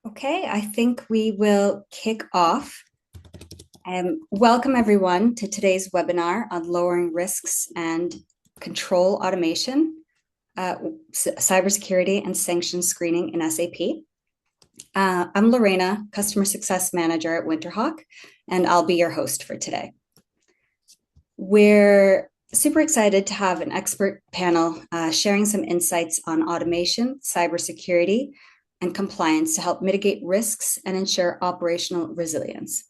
Okay, I think we will kick off. Welcome everyone to today's webinar on lowering risks and control automation, cybersecurity and sanctions screening in SAP. I'm Lorena, Customer Success Manager at Winterhawk, and I'll be your host for today. We're super excited to have an expert panel sharing some insights on automation, cybersecurity, and compliance to help mitigate risks and ensure operational resilience.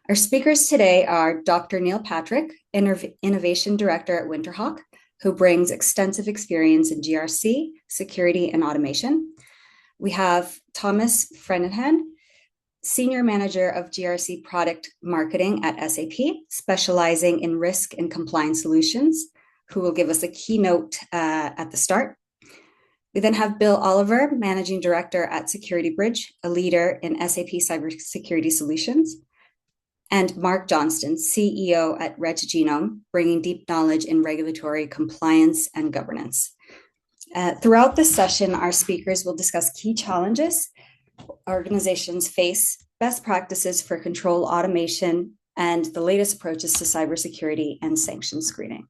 Our speakers today are Dr. Neil Patrick, Innovation Director at Winterhawk, who brings extensive experience in GRC, security, and automation. We have Thomas Frenenhan, Senior Manager of GRC Product Marketing at SAP, specializing in risk and compliance solutions, who will give us a keynote at the start. We then have Bill Oliver, Managing Director at Security Bridge, a leader in SAP cybersecurity solutions, and Mark Johnston, CEO at RegGenome, bringing deep knowledge in regulatory compliance and governance. Throughout this session, our speakers will discuss key challenges organizations face, best practices for control automation, and the latest approaches to cybersecurity and sanction screening.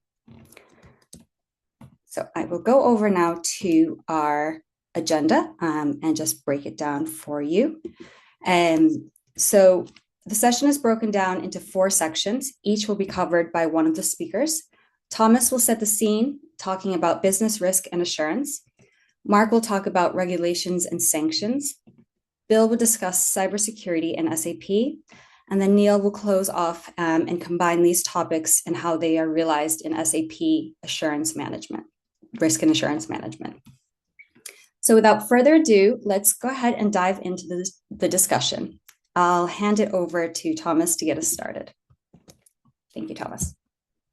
So I will go over now to our agenda and just break it down for you. So the session is broken down into 4 sections. Each will be covered by one of the speakers. Thomas will set the scene, talking about business risk and assurance. Mark will talk about regulations and sanctions. Bill will discuss cybersecurity and SAP. And then Neil will close off and combine these topics and how they are realized in SAP assurance management. Risk and assurance management. So without further ado, let's go ahead and dive into the discussion. I'll hand it over to Thomas to get us started. Thank you, Thomas.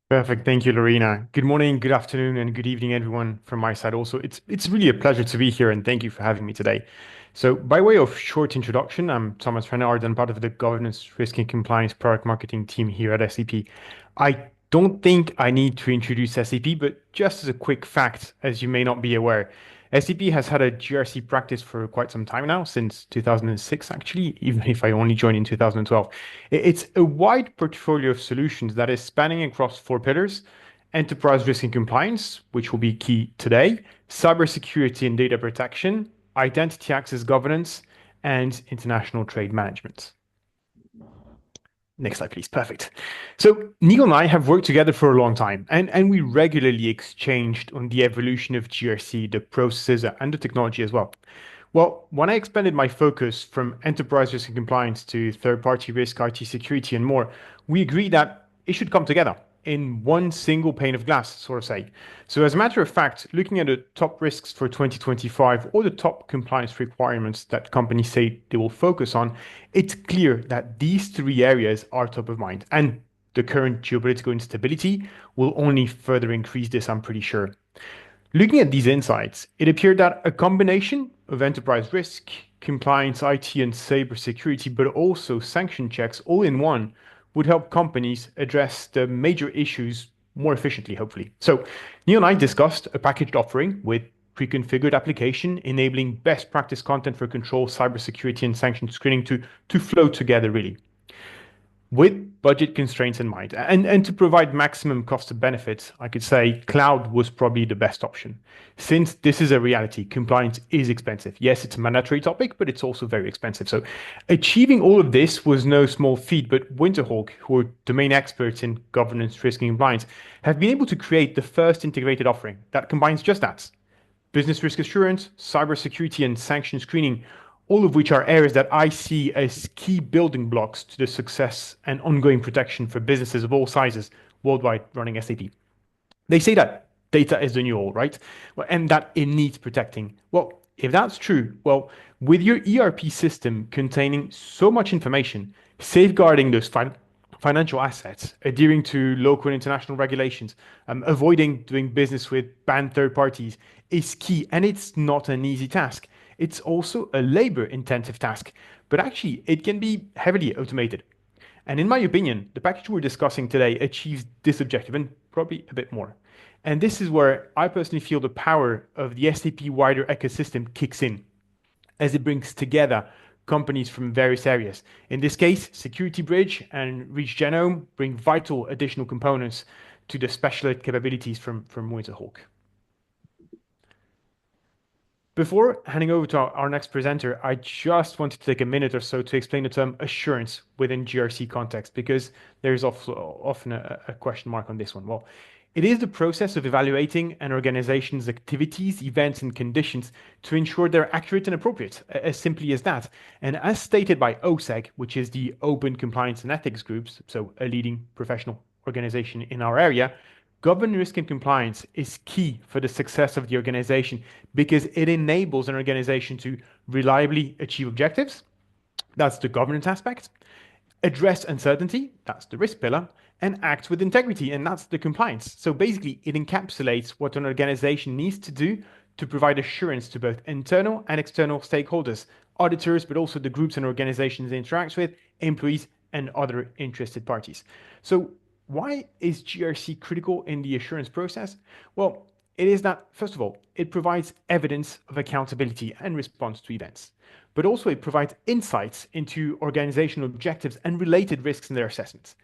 Perfect. Thank you, Lorena. Good morning, good afternoon, and good evening, everyone from my side also. It's really a pleasure to be here, and thank you for having me today. So by way of short introduction, I'm Thomas Renard and part of the governance, risk and compliance product marketing team here at SAP. I don't think I need to introduce SAP, but just as a quick fact, as you may not be aware, SAP has had a GRC practice for quite some time now, since 2006 actually, even if I only joined in 2012. It's a wide portfolio of solutions that is spanning across 4 pillars: enterprise risk and compliance, which will be key today, cybersecurity and data protection, identity access governance, and international trade management. Next slide, please. Perfect. So Neil and I have worked together for a long time, and we regularly exchanged on the evolution of GRC, the processes, and the technology as well. Well, when I expanded my focus from enterprise risk and compliance to third-party risk, IT security, and more, we agreed that it should come together in one single pane of glass, so to say. So as a matter of fact, looking at the top risks for 2025 or the top compliance requirements that companies say they will focus on, it's clear that these 3 areas are top of mind. And the current geopolitical instability will only further increase this, I'm pretty sure. Looking at these insights, it appeared that a combination of enterprise risk, compliance, IT, and cybersecurity, but also sanction checks all in one, would help companies address the major issues more efficiently, hopefully. So Neil and I discussed a packaged offering with pre-configured application, enabling best practice content for control, cybersecurity, and sanction screening to flow together, really, with budget constraints in mind. And to provide maximum cost of benefits, I could say cloud was probably the best option. Since this is a reality, compliance is expensive. Yes, it's a mandatory topic, but it's also very expensive. So achieving all of this was no small feat, but Winterhawk, who are domain experts in governance, risk, and compliance, have been able to create the first integrated offering that combines just that: business risk assurance, cybersecurity, and sanction screening, all of which are areas that I see as key building blocks to the success and ongoing protection for businesses of all sizes worldwide running SAP. They say that data is the new oil, right? And that it needs protecting. Well, if that's true, well, with your ERP system containing so much information, safeguarding those financial assets, adhering to local and international regulations, avoiding doing business with banned third parties is key. And it's not an easy task. It's also a labor-intensive task, but actually it can be heavily automated. And in my opinion, the package we're discussing today achieves this objective and probably a bit more. And this is where I personally feel the power of the SAP wider ecosystem kicks in, as it brings together companies from various areas. In this case, Security Bridge and Reach Genome bring vital additional components to the specialist capabilities from Winterhawk. Before handing over to our next presenter, I just wanted to take a minute or so to explain the term assurance within GRC context, because there's often a question mark on this one. Well, it is the process of evaluating an organization's activities, events, and conditions to ensure they're accurate and appropriate, as simply as that. And as stated by OSEG, which is the Open Compliance and Ethics Groups, so a leading professional organization in our area, governance, risk, and compliance is key for the success of the organization because it enables an organization to reliably achieve objectives. That's the governance aspect. Address uncertainty, that's the risk pillar, and act with integrity, and that's the compliance. So basically, it encapsulates what an organization needs to do to provide assurance to both internal and external stakeholders, auditors, but also the groups and organizations it interacts with, employees, and other interested parties. So why is GRC critical in the assurance process? Well, it is that, first of all, it provides evidence of accountability and response to events, but also it provides insights into organizational objectives and related risks in their assessments.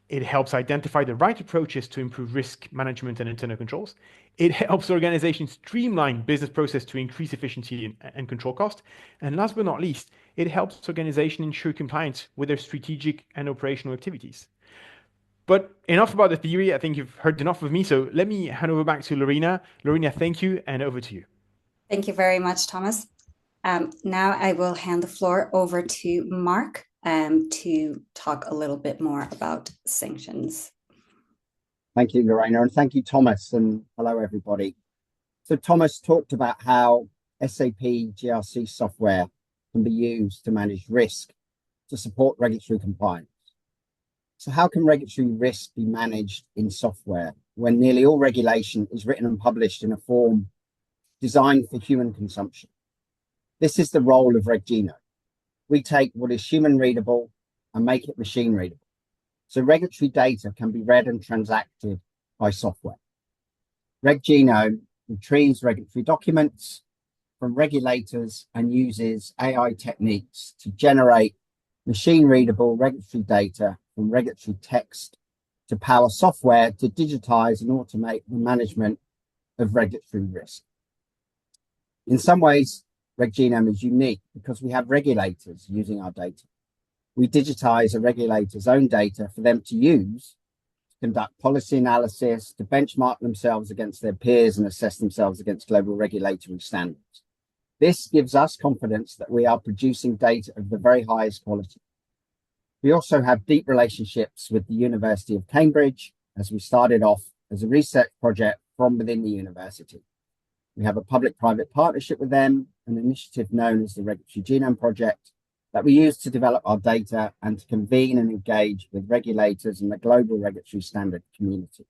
It helps identify the right approaches to improve risk management and internal controls. It helps organizations streamline business process to increase efficiency and control cost. And last but not least, it helps organizations ensure compliance with their strategic and operational activities. But enough about the theory. I think you've heard enough of me. So let me hand over back to Lorena. Lorena, thank you, and over to you. Thank you very much, Thomas. Now I will hand the floor over to Mark to talk a little bit more about sanctions. Thank you, Lorena, and thank you, Thomas, and hello, everybody. So Thomas talked about how SAP GRC software can be used to manage risk to support regulatory compliance. So how can regulatory risk be managed in software when nearly all regulation is written and published in a form designed for human consumption? This is the role of RegGenome. We take what is human readable and make it machine readable. So regulatory data can be read and transacted by software. RegGenome retrieves regulatory documents from regulators and uses AI techniques to generate machine readable regulatory data from regulatory text to power software to digitize and automate the management of regulatory risk. In some ways, RegGenome is unique because we have regulators using our data. We digitize a regulator's own data for them to use to conduct policy analysis, to benchmark themselves against their peers and assess themselves against global regulatory standards. This gives us confidence that we are producing data of the very highest quality. We also have deep relationships with the University of Cambridge, as we started off as a research project from within the university. We have a public-private partnership with them, an initiative known as the Regulatory Genome Project, that we use to develop our data and to convene and engage with regulators and the global regulatory standard community.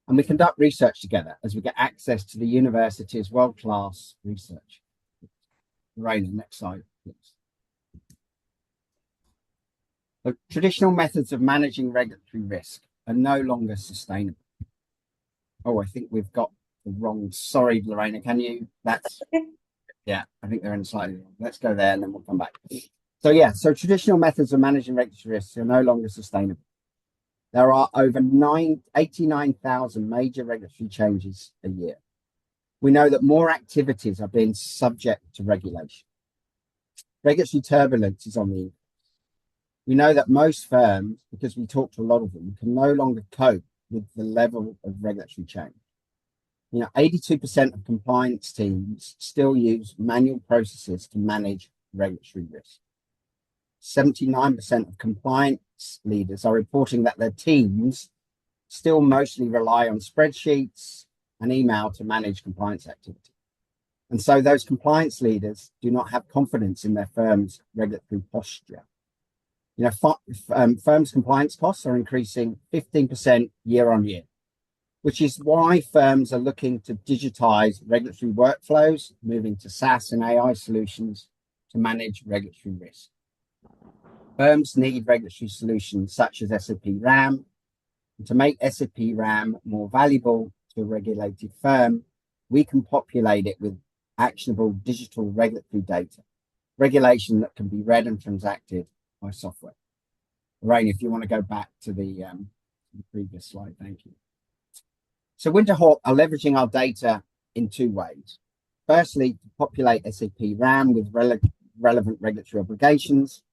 And we conduct research together as we get access to the university's world-class research. Lorena, next slide, please. The traditional methods of managing regulatory risk are no longer sustainable. Oh, I think we've got the wrong. Sorry, Lorena, can you? That's okay. Yeah, I think they're in slightly wrong. Let's go there and then we'll come back. So traditional methods of managing regulatory risks are no longer sustainable. There are over 89,000 major regulatory changes a year. We know that more activities are being subject to regulation. Regulatory turbulence is on the increase. We know that most firms, because we talk to a lot of them, can no longer cope with the level of regulatory change. 82% of compliance teams still use manual processes to manage regulatory risk. 79% of compliance leaders are reporting that their teams still mostly rely on spreadsheets and email to manage compliance activity. And so those compliance leaders do not have confidence in their firm's regulatory posture. Firms' compliance costs are increasing 15% year on year, which is why firms are looking to digitize regulatory workflows, moving to SaaS and AI solutions to manage regulatory risk. Firms need regulatory solutions such as SAP RAM. And to make SAP RAM more valuable to a regulated firm, we can populate it with actionable digital regulatory data regulation that can be read and transacted by software. Lorraine, if you want to go back to the previous slide, thank you. So Winterhawk are leveraging our data in two ways. Firstly, to populate SAP RAM with relevant regulatory obligations,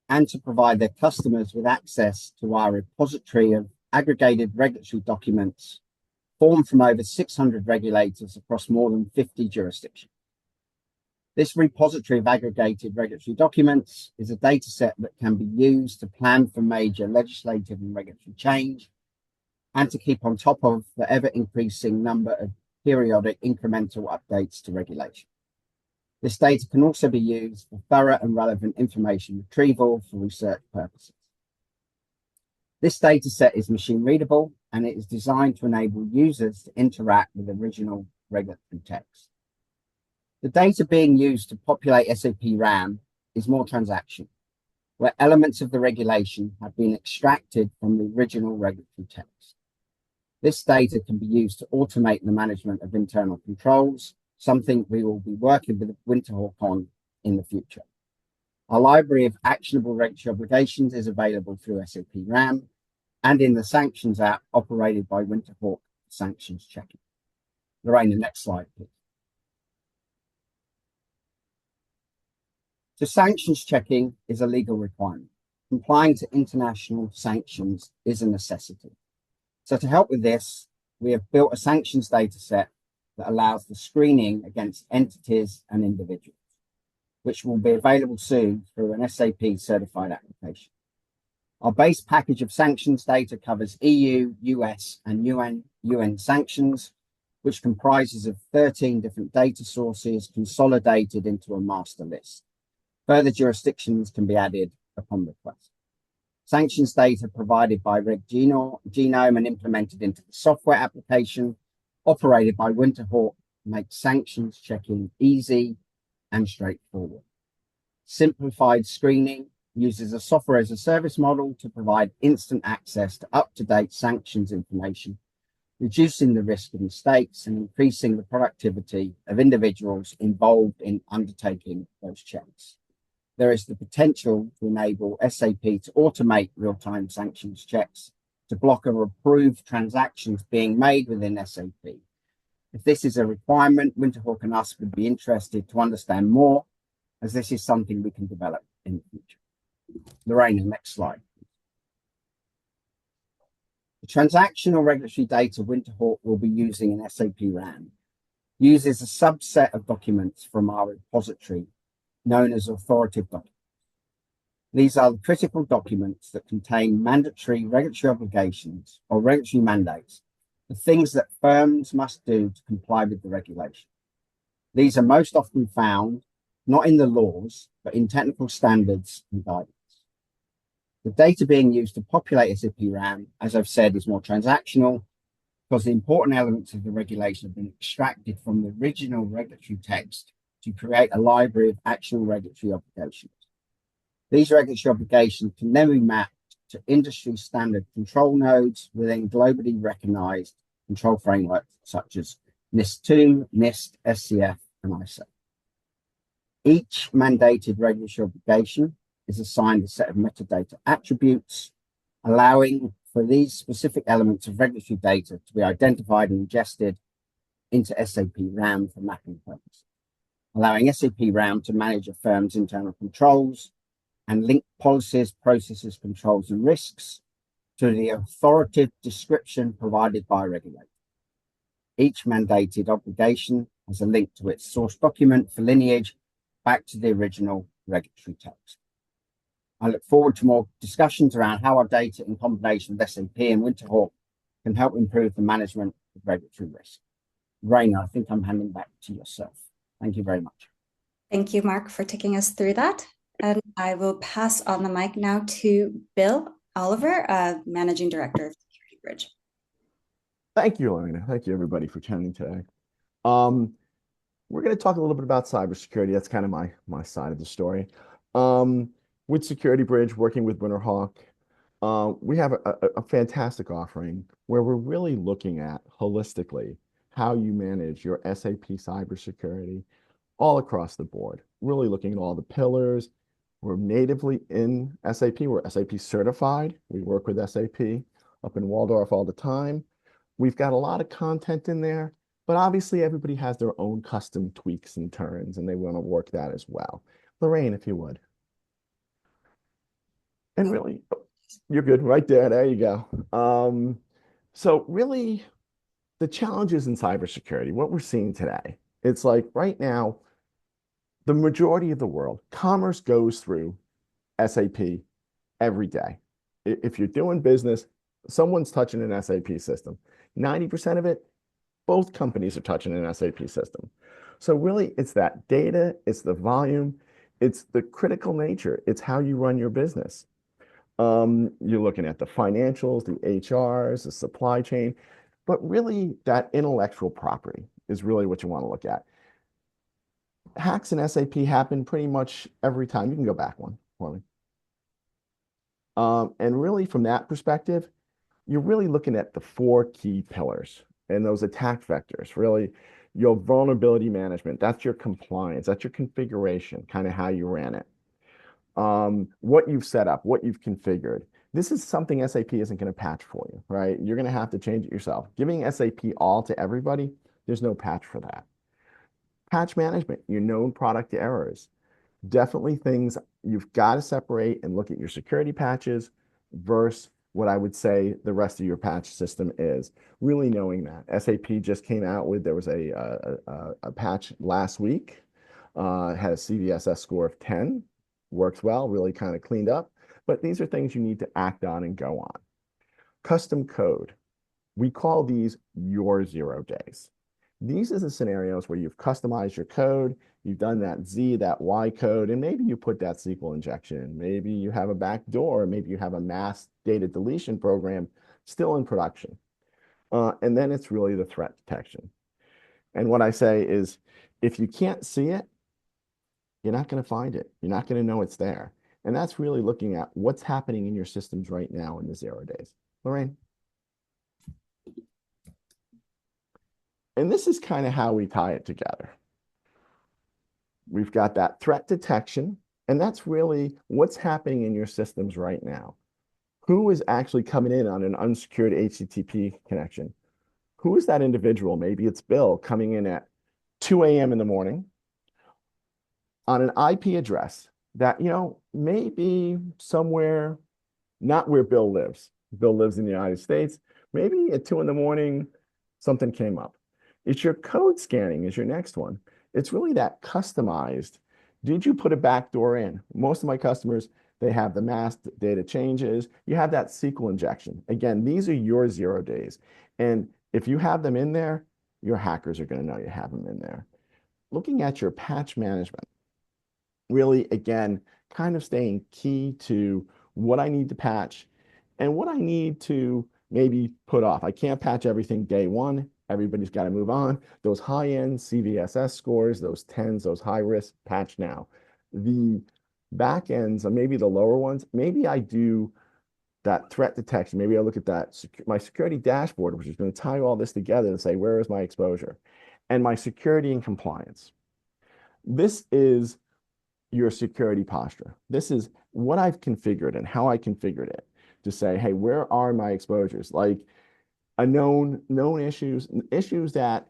and to provide their customers with access to our repository of aggregated regulatory documents formed from over 600 regulators across more than 50 jurisdictions. This repository of aggregated regulatory documents is a data set that can be used to plan for major legislative and regulatory change and to keep on top of the ever-increasing number of periodic incremental updates to regulation. This data can also be used for thorough and relevant information retrieval for research purposes. This data set is machine readable and it is designed to enable users to interact with original regulatory text. The data being used to populate SAP RAM is more transactional, where elements of the regulation have been extracted from the original regulatory text. This data can be used to automate the management of internal controls, something we will be working with Winterhawk on in the future. Our library of actionable regulatory obligations is available through SAP RAM and in the Sanctions app operated by Winterhawk Sanctions checking. Lorraine, the next slide, please. So sanctions checking is a legal requirement. Complying to international sanctions is a necessity. So to help with this, we have built a sanctions data set that allows the screening against entities and individuals, which will be available soon through an SAP certified application. Our base package of sanctions data covers EU, US, and UN sanctions, which comprises of 13 different data sources consolidated into a master list. Further jurisdictions can be added upon request. Sanctions data provided by Reg Genome and implemented into the software application operated by Winterhawk makes sanctions checking easy and straightforward. Simplified screening uses a software as a service model to provide instant access to up-to-date sanctions information, reducing the risk of mistakes and increasing the productivity of individuals involved in undertaking those checks. There is the potential to enable SAP to automate real-time sanctions checks to block or approve transactions being made within SAP. If this is a requirement, Winterhawk and us would be interested to understand more, as this is something we can develop in the future. Lorraine, the next slide. The transactional regulatory data Winterhawk will be using in SAP RAM uses a subset of documents from our repository known as authoritative documents. These are the critical documents that contain mandatory regulatory obligations or regulatory mandates, the things that firms must do to comply with the regulation. These are most often found not in the laws, but in technical standards and guidance. The data being used to populate SAP RAM, as I've said, is more transactional because the important elements of the regulation have been extracted from the original regulatory text to create a library of actual regulatory obligations. These regulatory obligations can then be mapped to industry standard control nodes within globally recognized control frameworks such as NIST2, NIST, SCF, and ISO. Each mandated regulatory obligation is assigned a set of metadata attributes, allowing for these specific elements of regulatory data to be identified and ingested into SAP RAM for mapping purposes, allowing SAP RAM to manage a firm's internal controls and link policies, processes, controls, and risks to the authoritative description provided by a regulator. Each mandated obligation has a link to its source document for lineage back to the original regulatory text. I look forward to more discussions around how our data in combination with SAP and Winterhawk can help improve the management of regulatory risk. Raina, I think I'm handing back to yourself. Thank you very much. Thank you, Mark, for taking us through that. And I will pass on the mic now to Bill Oliver, Managing Director of Security Bridge. Thank you, Lorena. Thank you, everybody, for attending today. We're going to talk a little bit about cybersecurity. That's kind of my side of the story. With Security Bridge, working with Winterhawk, we have a fantastic offering where we're really looking at holistically how you manage your SAP cybersecurity all across the board, really looking at all the pillars. We're natively in SAP. We're SAP certified. We work with SAP up in Waldorf all the time. We've got a lot of content in there, but obviously everybody has their own custom tweaks and turns, and they want to work that as well. Lorraine, if you would. And really, you're good right there. There you go. So really, the challenges in cybersecurity, what we're seeing today, it's like right now, the majority of the world, commerce goes through SAP every day. If you're doing business, someone's touching an SAP system. 90% of it, both companies are touching an SAP system. So really, it's that data, it's the volume, it's the critical nature, it's how you run your business. You're looking at the financials, the HRs, the supply chain, but really that intellectual property is really what you want to look at. Hacks in SAP happen pretty much every time. You can go back one for me. And really from that perspective, you're really looking at the 4 key pillars and those attack vectors, really your vulnerability management, that's your compliance, that's your configuration, kind of how you ran it. What you've set up, what you've configured. This is something SAP isn't going to patch for you, right? You're going to have to change it yourself. Giving SAP all to everybody, there's no patch for that. Patch management, your known product errors. Definitely things you've got to separate and look at your security patches versus what I would say the rest of your patch system is. Really knowing that. SAP just came out with, there was a patch last week, had a CVSS score of 10, works well, really kind of cleaned up. But these are things you need to act on and go on. Custom code. We call these your 0 days. These are the scenarios where you've customized your code, you've done that Z, that Y code, and maybe you put that SQL injection. Maybe you have a backdoor, maybe you have a mass data deletion program still in production. And then it's really the threat detection. And what I say is, if you can't see it, you're not going to find it. You're not going to know it's there. And that's really looking at what's happening in your systems right now in the 0 days. Lorraine? And this is kind of how we tie it together. We've got that threat detection, and that's really what's happening in your systems right now. Who is actually coming in on an unsecured HTTP connection? Who is that individual? Maybe it's Bill coming in at 2 a.m. in the morning on an IP address that, may be somewhere not where Bill lives. Bill lives in the United States. Maybe at 2 in the morning, something came up. It's your code scanning is your next one. It's really that customized. Did you put a backdoor in? Most of my customers, they have the masked data changes. You have that SQL injection. Again, these are your 0 days. And if you have them in there, your hackers are going to know you have them in there. Looking at your patch management, really, again, kind of staying key to what I need to patch and what I need to maybe put off. I can't patch everything day one. Everybody's got to move on. Those high-end CVSS scores, those 10s, those high risk, patch now. The back ends, or maybe the lower ones, maybe I do that threat detection. Maybe I look at that, my security dashboard, which is going to tie all this together and say, where is my exposure? And my security and compliance. This is your security posture. This is what I've configured and how I configured it to say, hey, where are my exposures? Like a known issues that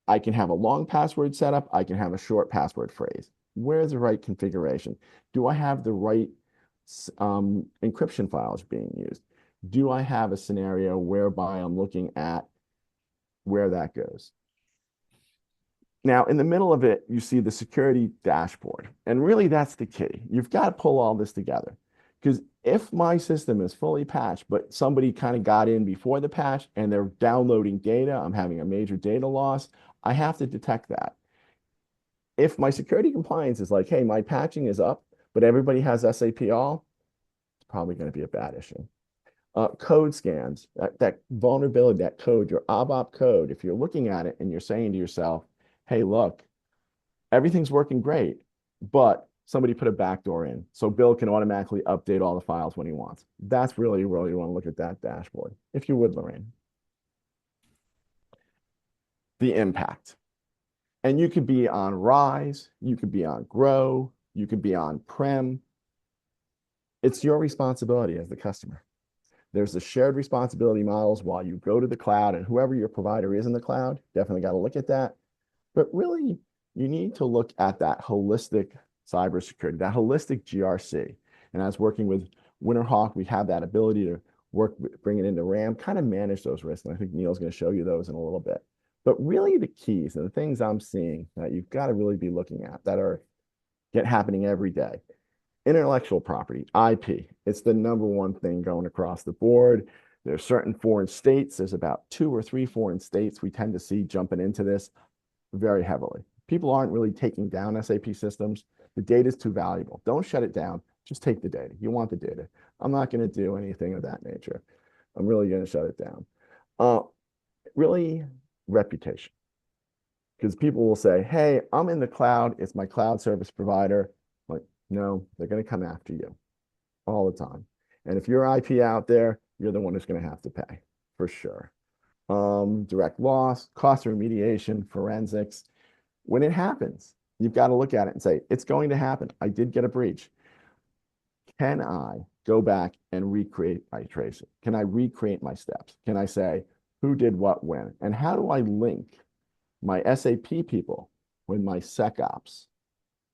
I can have a long password setup, I can have a short password phrase. Where's the right configuration? Do I have the right encryption files being used? Do I have a scenario whereby I'm looking at where that goes? Now, in the middle of it, you see the security dashboard. And really, that's the key. You've got to pull all this together. Because if my system is fully patched, but somebody kind of got in before the patch and they're downloading data, I'm having a major data loss, I have to detect that. If my security compliance is like, hey, my patching is up, but everybody has SAP all, it's probably going to be a bad issue. Code scans, that vulnerability, that code, your ABAP code, if you're looking at it and you're saying to yourself, hey, look, everything's working great, but somebody put a backdoor in. So Bill can automatically update all the files when he wants. That's really, really, you want to look at that dashboard. If you would, Lorraine. The impact. And you could be on Rise, you could be on Grow, you could be on Prem. It's your responsibility as the customer. There's the shared responsibility models while you go to the cloud, and whoever your provider is in the cloud, definitely got to look at that. But really, you need to look at that holistic cybersecurity, that holistic GRC. And as working with Winterhawk, we have that ability to bring it into RAM, kind of manage those risks. And I think Neil's going to show you those in a little bit. But really the keys and the things I'm seeing that you've got to really be looking at that are happening every day. Intellectual property, IP, it's the #1 thing going across the board. There's certain foreign states. There's about 2 or 3 foreign states we tend to see jumping into this very heavily. People aren't really taking down SAP systems. The data is too valuable. Don't shut it down. Just take the data. You want the data. I'm not going to do anything of that nature. I'm really going to shut it down. Really, reputation. Because people will say, hey, I'm in the cloud. It's my cloud service provider. Like, no, they're going to come after you all the time. And if your IP out there, you're the one who's going to have to pay, for sure. Direct loss, cost remediation, forensics. When it happens, you've got to look at it and say, it's going to happen. I did get a breach. Can I go back and recreate my tracing? Can I recreate my steps? Can I say who did what when? And how do I link my SAP people with my SecOps,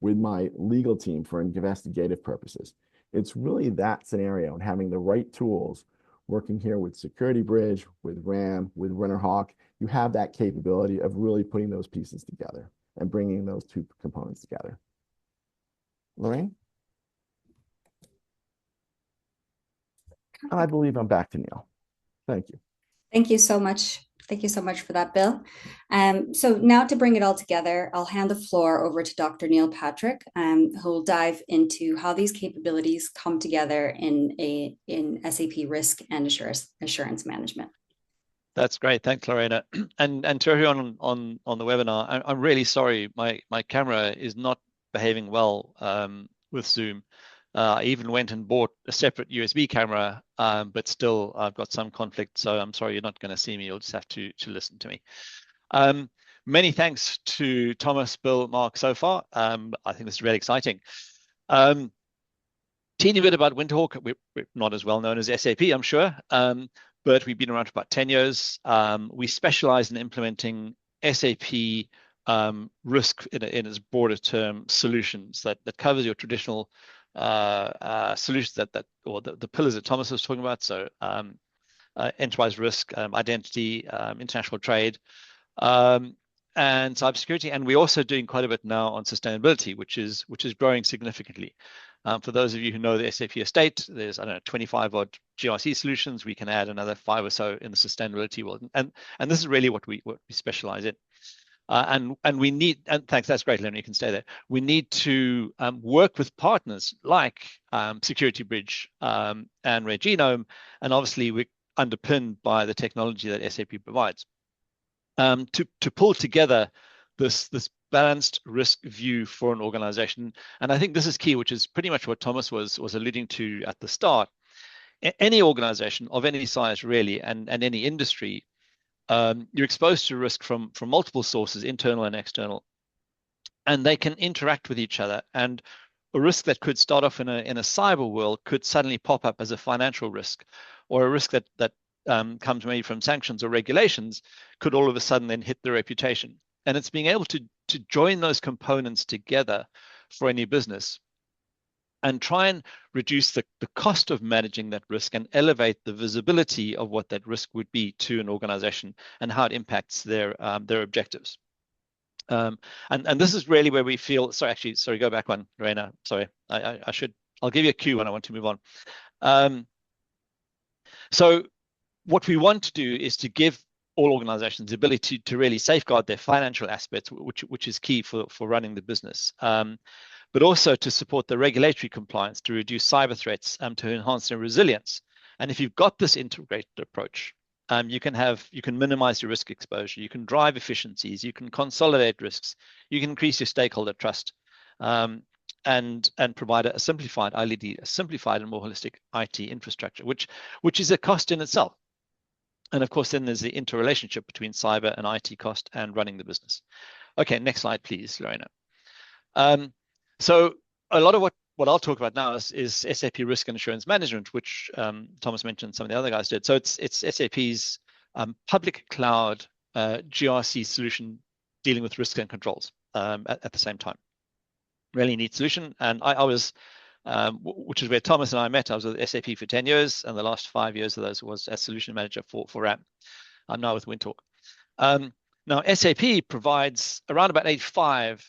with my legal team for investigative purposes? It's really that scenario, and having the right tools, working here with Security Bridge, with RAM, with Winterhawk, you have that capability of really putting those pieces together and bringing those 2 components together. Lorraine? And I believe I'm back to Neil. Thank you. Thank you so much. Thank you so much for that, Bill. So now to bring it all together, I'll hand the floor over to Dr. Neil Patrick, who will dive into how these capabilities come together in SAP risk and assurance management. That's great. Thanks, Lorena. And to everyone on the webinar, I'm really sorry. My camera is not behaving well with Zoom. I even went and bought a separate USB camera, but still I've got some conflict. So I'm sorry, you're not going to see me. You'll just have to listen to me. Many thanks to Thomas, Bill, Mark so far. I think this is really exciting. Teeny bit about Winterhawk. We're not as well known as SAP, I'm sure, but we've been around for about 10 years. We specialize in implementing SAP risk in its broader term solutions that covers your traditional solutions or the pillars that Thomas was talking about. So enterprise risk, identity, international trade, and cybersecurity. And we're also doing quite a bit now on sustainability, which is growing significantly. For those of you who know the SAP estate, there's, I don't know, 25 odd GRC solutions. We can add another 5 or so in the sustainability world. And this is really what we specialize in. And we need, and thanks, that's great, Leonard, you can stay there. We need to work with partners like Security Bridge and Red Genome, and obviously we're underpinned by the technology that SAP provides to pull together this balanced risk view for an organization. And I think this is key, which is pretty much what Thomas was alluding to at the start. Any organization of any size, really, and any industry, you're exposed to risk from multiple sources, internal and external, and they can interact with each other. And a risk that could start off in a cyber world could suddenly pop up as a financial risk, or a risk that comes maybe from sanctions or regulations could all of a sudden then hit the reputation. And it's being able to join those components together for any business and try and reduce the cost of managing that risk and elevate the visibility of what that risk would be to an organization and how it impacts their objectives. And this is really where we feel, sorry, go back one, Lorena, sorry, I'll give you a cue when I want to move on. So what we want to do is to give all organizations the ability to really safeguard their financial aspects, which is key for running the business. But also to support the regulatory compliance, to reduce cyber threats, to enhance their resilience. And if you've got this integrated approach, you can minimize your risk exposure, you can drive efficiencies, you can consolidate risks, you can increase your stakeholder trust, and provide a simplified and more holistic IT infrastructure, which is a cost in itself. And of course, then there's the interrelationship between cyber and IT cost and running the business. Okay, next slide, please, Lorena. So a lot of what I'll talk about now is SAP Risk and Assurance Management, which Thomas mentioned, some of the other guys did. So it's SAP's public cloud GRC solution dealing with risk and controls at the same time. Really neat solution. And I was, which is where Thomas and I met. I was with SAP for 10 years, and the last 5 years of those was as solution manager for RAM. I'm now with Winterhawk. Now, SAP provides around about 85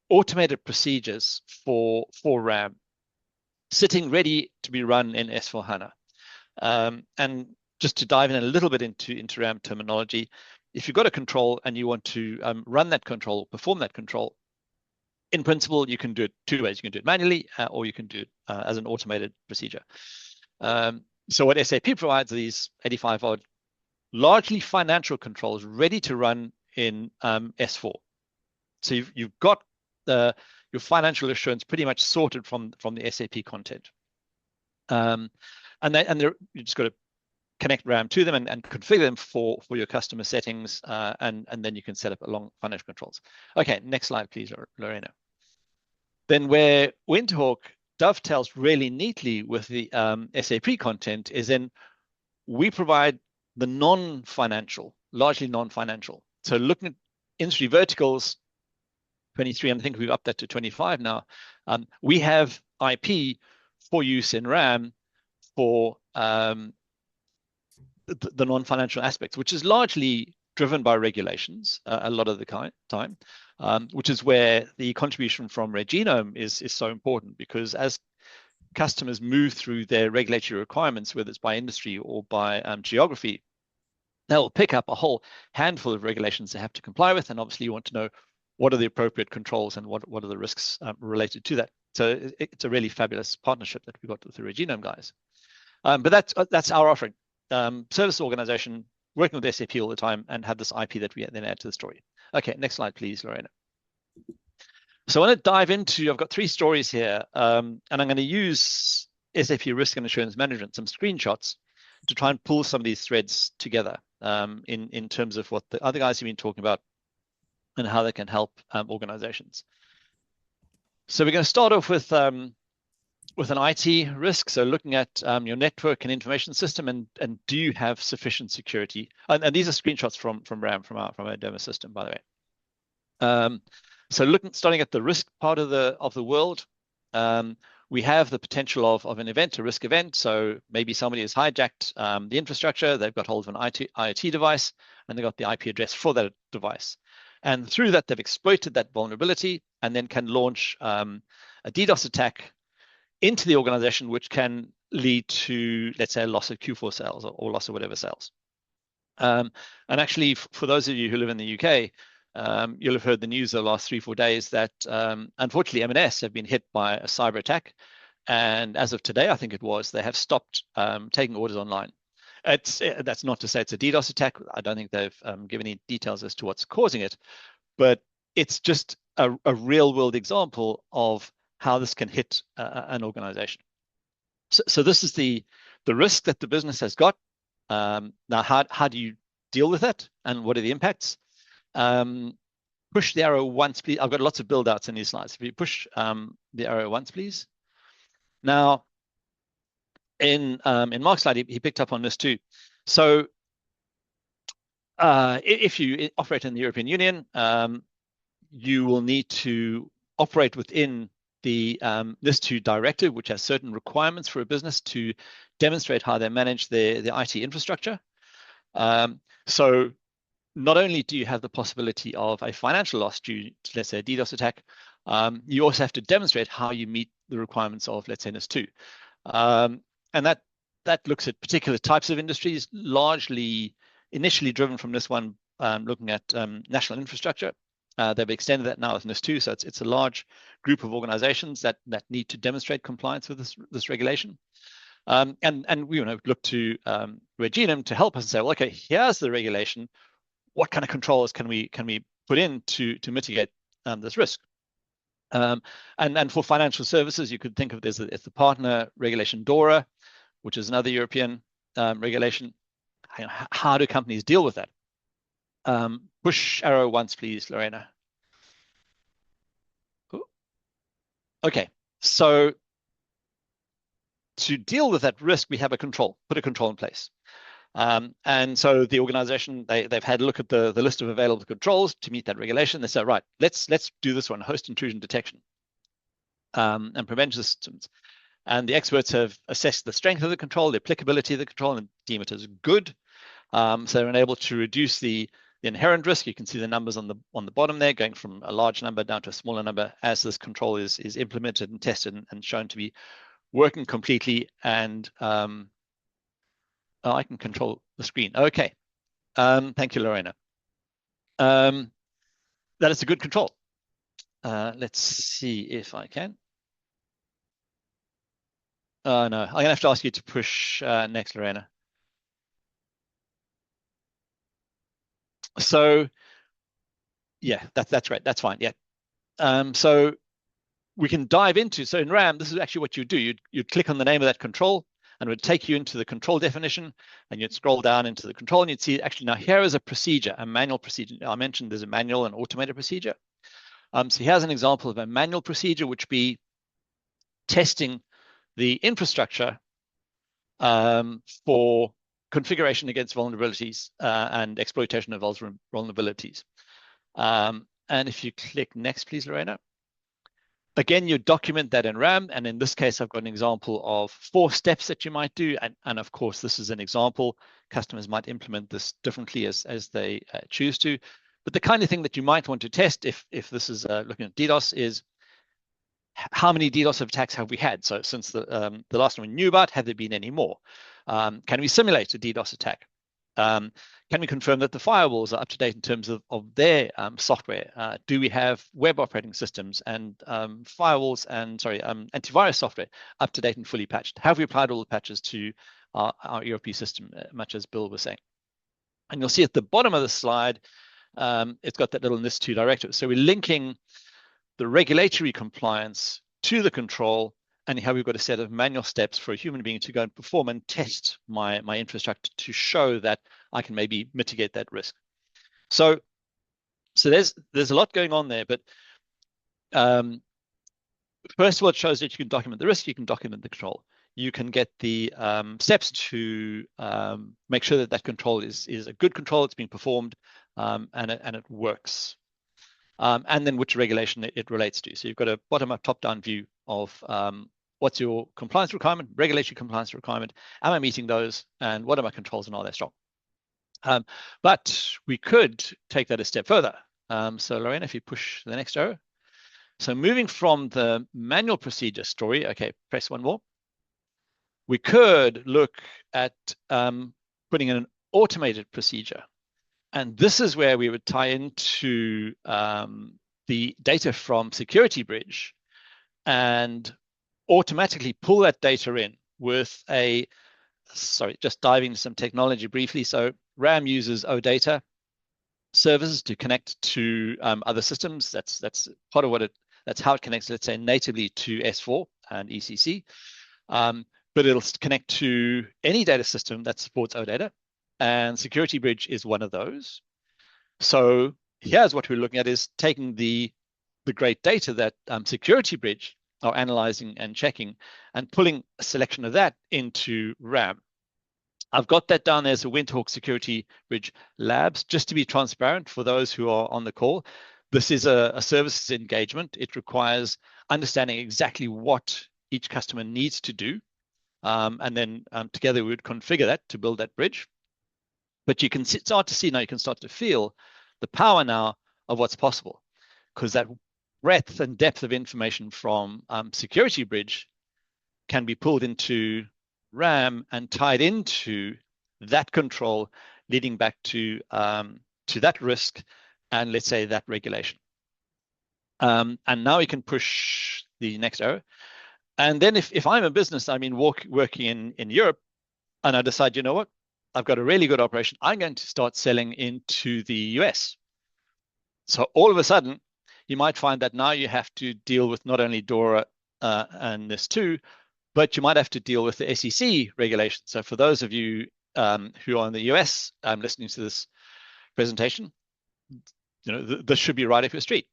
automated procedures for RAM, sitting ready to be run in S/4HANA. And just to dive in a little bit into RAM terminology, if you've got a control and you want to run that control, perform that control, in principle, you can do it two ways. You can do it manually, or you can do it as an automated procedure. So what SAP provides are these 85 odd, largely financial controls ready to run in S4. So you've got your financial assurance pretty much sorted from the SAP content. And you just got to connect RAM to them and configure them for your customer settings, and then you can set up along financial controls. Okay, next slide, please, Lorena. Then where Winterhawk dovetails really neatly with the SAP content is then we provide the non-financial, largely non-financial. So looking at industry verticals, 23, and I think we've upped that to 25 now. We have IP for use in RAM for the non-financial aspects, which is largely driven by regulations a lot of the time, which is where the contribution from Red Genome is so important, because as customers move through their regulatory requirements, whether it's by industry or by geography, they'll pick up a whole handful of regulations they have to comply with. And obviously you want to know what are the appropriate controls and what are the risks related to that. So it's a really fabulous partnership that we got with the Red Genome guys. But that's our offering. Service organization working with SAP all the time and have this IP that we then add to the story. Okay, next slide, please, Lorena. So I want to dive into, I've got 3 stories here, and I'm going to use SAP Risk and Assurance Management, some screenshots, to try and pull some of these threads together in terms of what the other guys have been talking about and how they can help organizations. So we're going to start off with an IT risk. So looking at your network and information system, and do you have sufficient security? And these are screenshots from RAM, from our demo system, by the way. So starting at the risk part of the world, we have the potential of an event, a risk event. So maybe somebody has hijacked the infrastructure, they've got hold of an IoT device, and they've got the IP address for that device. And through that, they've exploited that vulnerability and then can launch a DDoS attack into the organization, which can lead to, let's say, a loss of Q4 sales or loss of whatever sales. And actually, for those of you who live in the UK, you'll have heard the news the last 3-4 days that unfortunately M&S have been hit by a cyber attack. And as of today, I think it was, they have stopped taking orders online. That's not to say it's a DDoS attack. I don't think they've given any details as to what's causing it, but it's just a real world example of how this can hit an organization. So this is the risk that the business has got. Now, how do you deal with it, and what are the impacts? Push the arrow once, please. I've got lots of build outs in these slides. If you push the arrow once, please. Now, in Mark's slide, he picked up on this too. So if you operate in the European Union, you will need to operate within the NIS2 directive, which has certain requirements for a business to demonstrate how they manage their IT infrastructure. So not only do you have the possibility of a financial loss due to, let's say, a DDoS attack, you also have to demonstrate how you meet the requirements of, let's say, NIS2. And that looks at particular types of industries, largely initially driven from this one, looking at national infrastructure. They've extended that now with NIS2, so it's a large group of organizations that need to demonstrate compliance with this regulation. And we look to Red Genome to help us and say, well, okay, here's the regulation. What kind of controls can we put in to mitigate this risk? And for financial services, you could think of this as the partner regulation DORA, which is another European regulation. How do companies deal with that? push arrow once, please, Lorena. Ooh. Okay, so to deal with that risk, we have a control, put a control in place. And so the organization, they've had a look at the list of available controls to meet that regulation. They say, right, let's do this one, host intrusion detection and prevention systems. And the experts have assessed the strength of the control, the applicability of the control, and deem it as good. So they're able to reduce the inherent risk. You can see the numbers on the bottom there, going from a large number down to a smaller number as this control is implemented and tested and shown to be working completely. And I can control the screen. Okay. Thank you, Lorena. That is a good control. Let's see if I can. No, I'm gonna have to ask you to push next, Lorena. So yeah, that's right. That's fine. Yeah. So we can dive into, so in RAM, this is actually what you do. You'd click on the name of that control and it would take you into the control definition, and you'd scroll down into the control and you'd see, actually, now here is a procedure, a manual procedure. I mentioned there's a manual and automated procedure. So here's an example of a manual procedure, which be testing the infrastructure for configuration against vulnerabilities and exploitation of vulnerabilities. And if you click next, please, Lorena. Again, you document that in RAM. And in this case, I've got an example of 4 steps that you might do. And of course, this is an example. Customers might implement this differently as they choose to. But the kind of thing that you might want to test if this is looking at DDoS is how many DDoS attacks have we had? So since the last one we knew about, have there been any more? Can we simulate a DDoS attack? Can we confirm that the firewalls are up to date in terms of their software? Do we have web operating systems and firewalls and, antivirus software up to date and fully patched? Have we applied all the patches to our ERP system, much as Bill was saying? And you'll see at the bottom of the slide, it's got that little NIST2 directive. So we're linking the regulatory compliance to the control, and how we've got a set of manual steps for a human being to go and perform and test my infrastructure to show that I can maybe mitigate that risk. So there's a lot going on there, but first of all, it shows that you can document the risk, you can document the control. You can get the steps to make sure that control is a good control, it's being performed, and it works. And then which regulation it relates to. So you've got a bottom-up, top-down view of what's your compliance requirement, regulatory compliance requirement, am I meeting those, and what are my controls and are they strong? But we could take that a step further. So Lorena, if you push the next arrow. So moving from the manual procedure story, okay, press one more. We could look at putting in an automated procedure. And this is where we would tie into the data from Security Bridge and automatically pull that data in with just diving into some technology briefly. So RAM uses OData services to connect to other systems. That's part of that's how it connects, let's say, natively to S4 and ECC. But it'll connect to any data system that supports OData. And Security Bridge is one of those. So here's what we're looking at, is taking the great data that Security Bridge are analyzing and checking and pulling a selection of that into RAM. I've got that down there as a Winterhawk Security Bridge Labs, just to be transparent for those who are on the call. This is a services engagement. It requires understanding exactly what each customer needs to do. And then together we would configure that to build that bridge. But you can start to see now, you can start to feel the power now of what's possible, because that breadth and depth of information from Security Bridge can be pulled into RAM and tied into that control, leading back to that risk and, let's say, that regulation. And now we can push the next arrow. And then if I'm a business, I mean, working in Europe, and I decide, you know what, I've got a really good operation, I'm going to start selling into the US. So all of a sudden, you might find that now you have to deal with not only DORA and NIS2, but you might have to deal with the SEC regulation. So for those of you who are in the US listening to this presentation, this should be right up your street.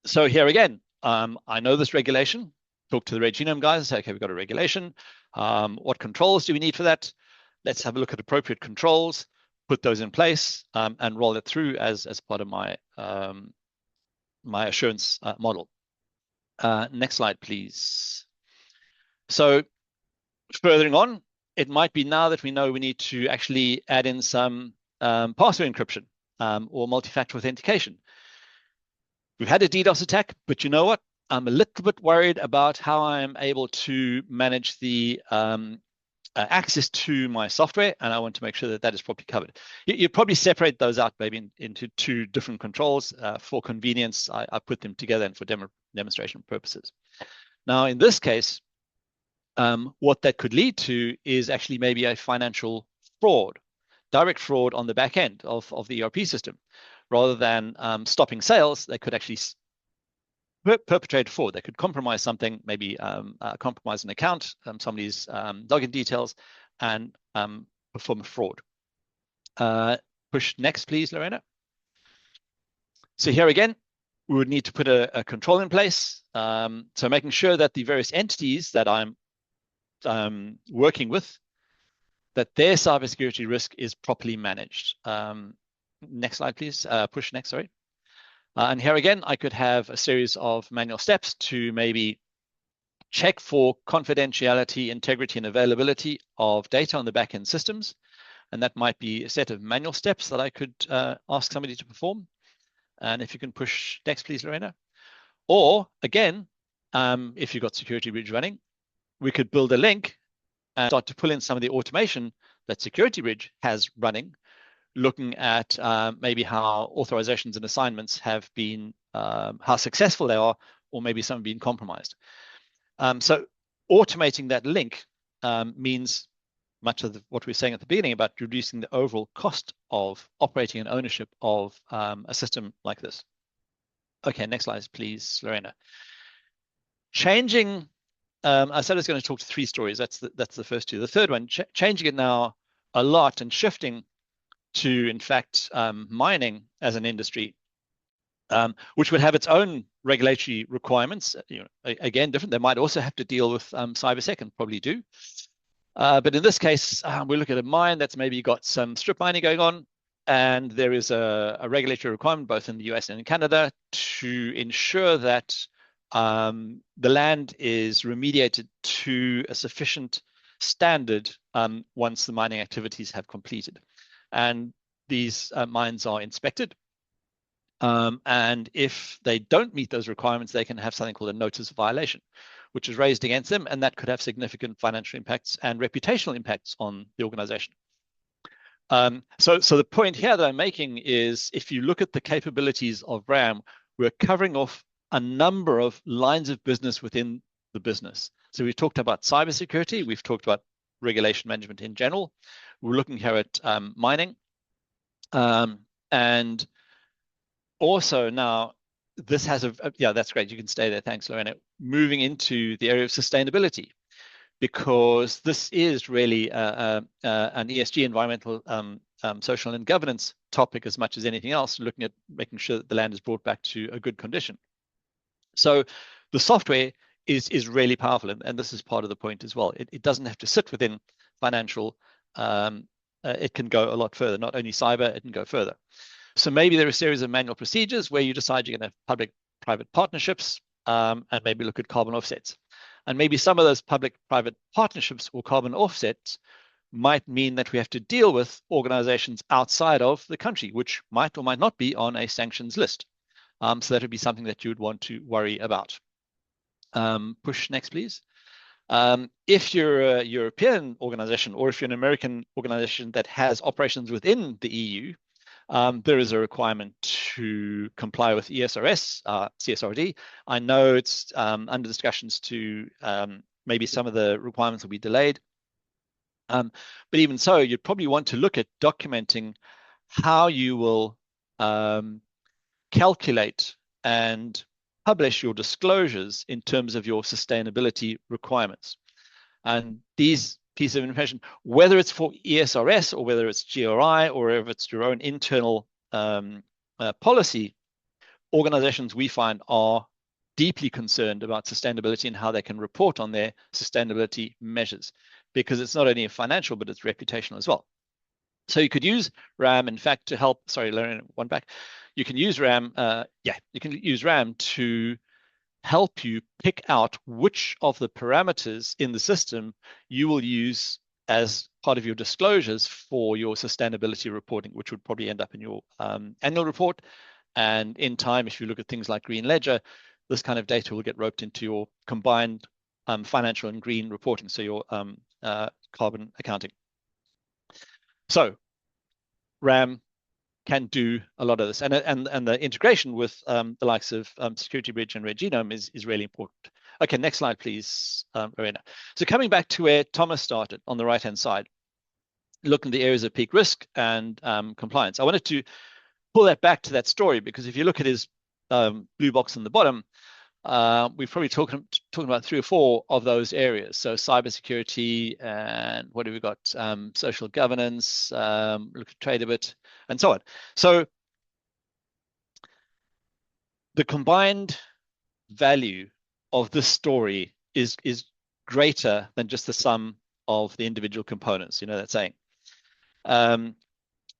So here again, I know this regulation. Talk to the Red Genome guys and say, okay, we've got a regulation. What controls do we need for that? Let's have a look at appropriate controls, put those in place, and roll it through as part of my my assurance model. Next slide, please. So furthering on, it might be now that we know we need to actually add in some password encryption or multi-factor authentication. We've had a DDoS attack, but you know what? I'm a little bit worried about how I'm able to manage the access to my software, and I want to make sure that that is properly covered. You probably separate those out maybe into two different controls. For convenience, I put them together and for demonstration purposes. Now, in this case, what that could lead to is actually maybe a financial fraud, direct fraud on the back end of the ERP system. Rather than stopping sales, they could actually perpetrate fraud. They could compromise something, maybe compromise an account, somebody's login details, and perform a fraud. Push next, please, Lorena. So here again, we would need to put a control in place. So making sure that the various entities that I'm working with, that their cybersecurity risk is properly managed. Next slide, please. Push next, sorry. And here again, I could have a series of manual steps to maybe check for confidentiality, integrity, and availability of data on the back-end systems. And that might be a set of manual steps that I could ask somebody to perform. And if you can push next, please, Lorena. Or again, if you've got Security Bridge running, we could build a link and start to pull in some of the automation that Security Bridge has running, looking at maybe how authorizations and assignments have been, how successful they are, or maybe some have been compromised. So automating that link means much of what we were saying at the beginning about reducing the overall cost of operating and ownership of a system like this. Okay, next slide, please, Lorena. Changing, I said I was going to talk to three stories. That's the first two. The third one, changing it now a lot and shifting to, in fact, mining as an industry, which would have its own regulatory requirements. Again, different. They might also have to deal with cybersec, and probably do. But in this case, we look at a mine that's maybe got some strip mining going on, and there is a regulatory requirement both in the US and in Canada to ensure that the land is remediated to a sufficient standard once the mining activities have completed. And these mines are inspected. And if they don't meet those requirements, they can have something called a notice of violation, which is raised against them, and that could have significant financial impacts and reputational impacts on the organization. So the point here that I'm making is, if you look at the capabilities of RAM, we're covering off a number of lines of business within the business. So we've talked about cybersecurity, we've talked about regulation management in general. We're looking here at mining. And also now, this has yeah, that's great. You can stay there. Thanks, Lorena. Moving into the area of sustainability, because this is really an ESG, environmental, social and governance topic as much as anything else, looking at making sure that the land is brought back to a good condition. So the software is really powerful, and this is part of the point as well. It doesn't have to sit within financial. It can go a lot further, not only cyber, it can go further. So maybe there are a series of manual procedures where you decide you're going to have public-private partnerships, and maybe look at carbon offsets. And maybe some of those public-private partnerships or carbon offsets might mean that we have to deal with organizations outside of the country, which might or might not be on a sanctions list. So that would be something that you would want to worry about. Push next, please. If you're a European organization, or if you're an American organization that has operations within the EU, there is a requirement to comply with ESRS, CSRD. I know it's under discussions to maybe some of the requirements will be delayed. But even so, you'd probably want to look at documenting how you will calculate and publish your disclosures in terms of your sustainability requirements. And these pieces of information, whether it's for ESRS or whether it's GRI or if it's your own internal policy, organizations we find are deeply concerned about sustainability and how they can report on their sustainability measures, because it's not only financial, but it's reputational as well. So you could use RAM, in fact, to help, sorry, Lauren, one back. You can use RAM, you can use RAM to help you pick out which of the parameters in the system you will use as part of your disclosures for your sustainability reporting, which would probably end up in your annual report. And in time, if you look at things like Green Ledger, this kind of data will get roped into your combined financial and green reporting, so your carbon accounting. So RAM can do a lot of this, and the integration with the likes of Security Bridge and Red Genome is really important. Okay, next slide, please, Irena. So coming back to where Thomas started on the right-hand side, looking at the areas of peak risk and compliance. I wanted to pull that back to that story, because if you look at his blue box on the bottom, we've probably talking about 3 or 4 of those areas. So cybersecurity, and what have we got? Social governance, look at trade a bit, and so on. So the combined value of this story is greater than just the sum of the individual components. You know that saying.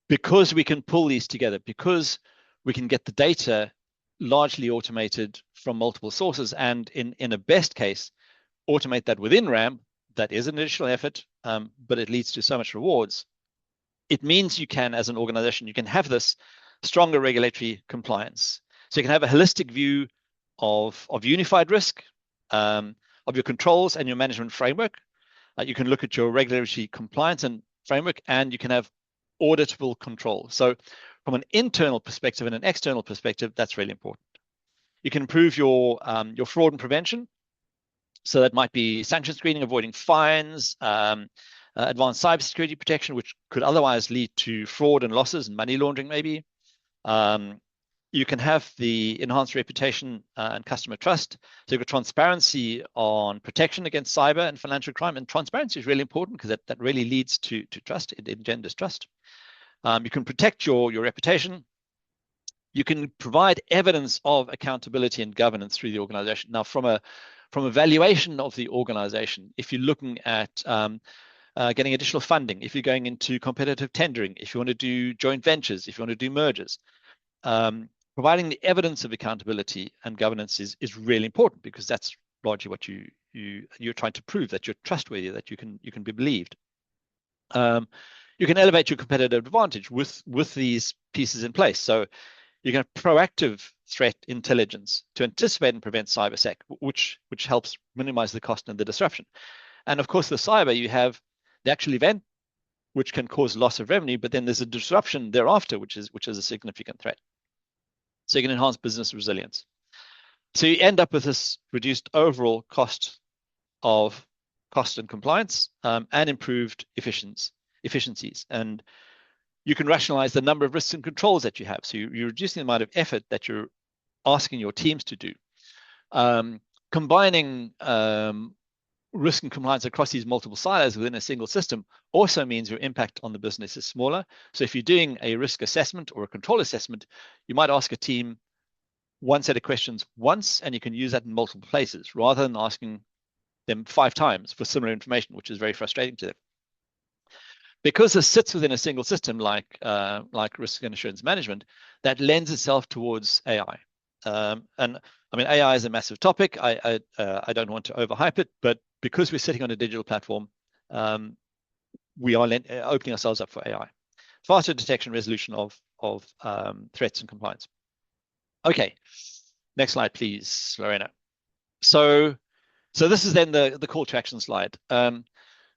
Because we can pull these together, because we can get the data largely automated from multiple sources, and in a best case, automate that within RAM. That is an additional effort, but it leads to so much rewards. It means you can, as an organization, you can have this stronger regulatory compliance. So you can have a holistic view of unified risk, of your controls and your management framework. You can look at your regulatory compliance and framework, and you can have auditable control. So from an internal perspective and an external perspective, that's really important. You can improve your fraud and prevention. So that might be sanction screening, avoiding fines, advanced cybersecurity protection, which could otherwise lead to fraud and losses and money laundering maybe. You can have the enhanced reputation and customer trust. So you've got transparency on protection against cyber and financial crime. And transparency is really important, because that really leads to trust. It engenders trust. You can protect your reputation. You can provide evidence of accountability and governance through the organization. Now, from a valuation of the organization, if you're looking at getting additional funding, if you're going into competitive tendering, if you want to do joint ventures, if you want to do mergers, providing the evidence of accountability and governance is really important, because that's largely what you're trying to prove, that you're trustworthy, that you can be believed. You can elevate your competitive advantage with these pieces in place. So you can have proactive threat intelligence to anticipate and prevent cybersec, which helps minimize the cost and the disruption. And of course, the cyber, you have the actual event, which can cause loss of revenue, but then there's a disruption thereafter, which is a significant threat. So you can enhance business resilience. So you end up with this reduced overall cost and compliance, and improved efficiencies. And you can rationalize the number of risks and controls that you have. So you're reducing the amount of effort that you're asking your teams to do. Combining risk and compliance across these multiple silos within a single system also means your impact on the business is smaller. So if you're doing a risk assessment or a control assessment, you might ask a team one set of questions once, and you can use that in multiple places, rather than asking them 5 times for similar information, which is very frustrating to them. Because this sits within a single system, like risk and assurance management, that lends itself towards AI. And I mean, AI is a massive topic. I don't want to overhype it, but because we're sitting on a digital platform, we are opening ourselves up for AI. Faster detection, resolution of threats and compliance. Okay, next slide, please, Lorena. So this is then the call to action slide.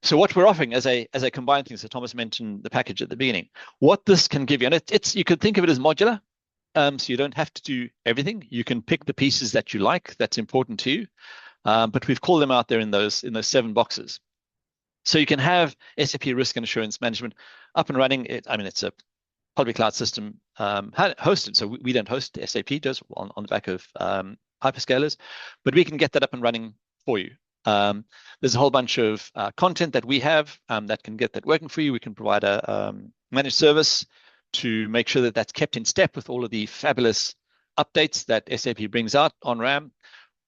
So what we're offering as a combined thing, so Thomas mentioned the package at the beginning, what this can give you, and it's you could think of it as modular. So you don't have to do everything. You can pick the pieces that you like, that's important to you. But we've called them out there in those 7 boxes. So you can have SAP Risk and Assurance Management up and running. It's a public cloud system hosted. So we don't host, SAP does on the back of hyperscalers, but we can get that up and running for you. There's a whole bunch of content that we have that can get that working for you. We can provide a managed service to make sure that that's kept in step with all of the fabulous updates that SAP brings out on RAM,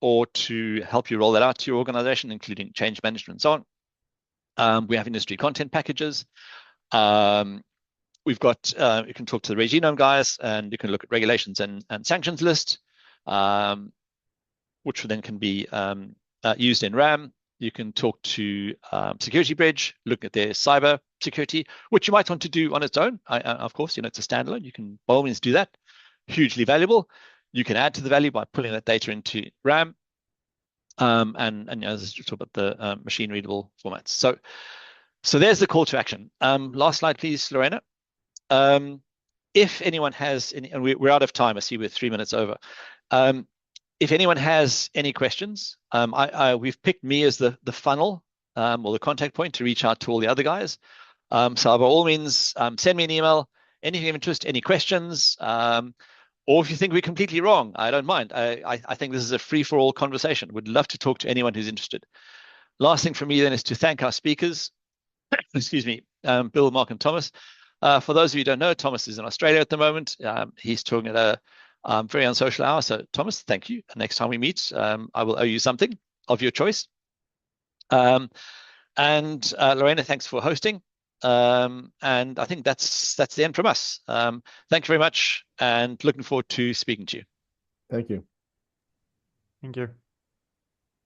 or to help you roll that out to your organization, including change management and so on. We have industry content packages. We've got, you can talk to the Regenome guys, and you can look at regulations and sanctions list, which then can be used in RAM. You can talk to Security Bridge, look at their cyber security, which you might want to do on its own. Of course, it's a standalone. You can by all means do that. Hugely valuable. You can add to the value by pulling that data into RAM. And as you talk about the machine readable formats. So there's the call to action. Last slide, please, Lorena. If anyone has any, and we're out of time. I see we're 3 minutes over. If anyone has any questions, we've picked me as the funnel or the contact point to reach out to all the other guys. So by all means, send me an email, anything of interest, any questions, or if you think we're completely wrong, I don't mind. I think this is a free-for-all conversation. Would love to talk to anyone who's interested. Last thing for me then is to thank our speakers. Excuse me, Bill, Mark, and Thomas. For those of you who don't know, Thomas is in Australia at the moment. He's talking at a very unsocial hour. So Thomas, thank you. Next time we meet, I will owe you something of your choice. And Lorena, thanks for hosting. And I think that's the end from us. Thank you very much, and looking forward to speaking to you. Thank you. Thank you.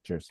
Cheers.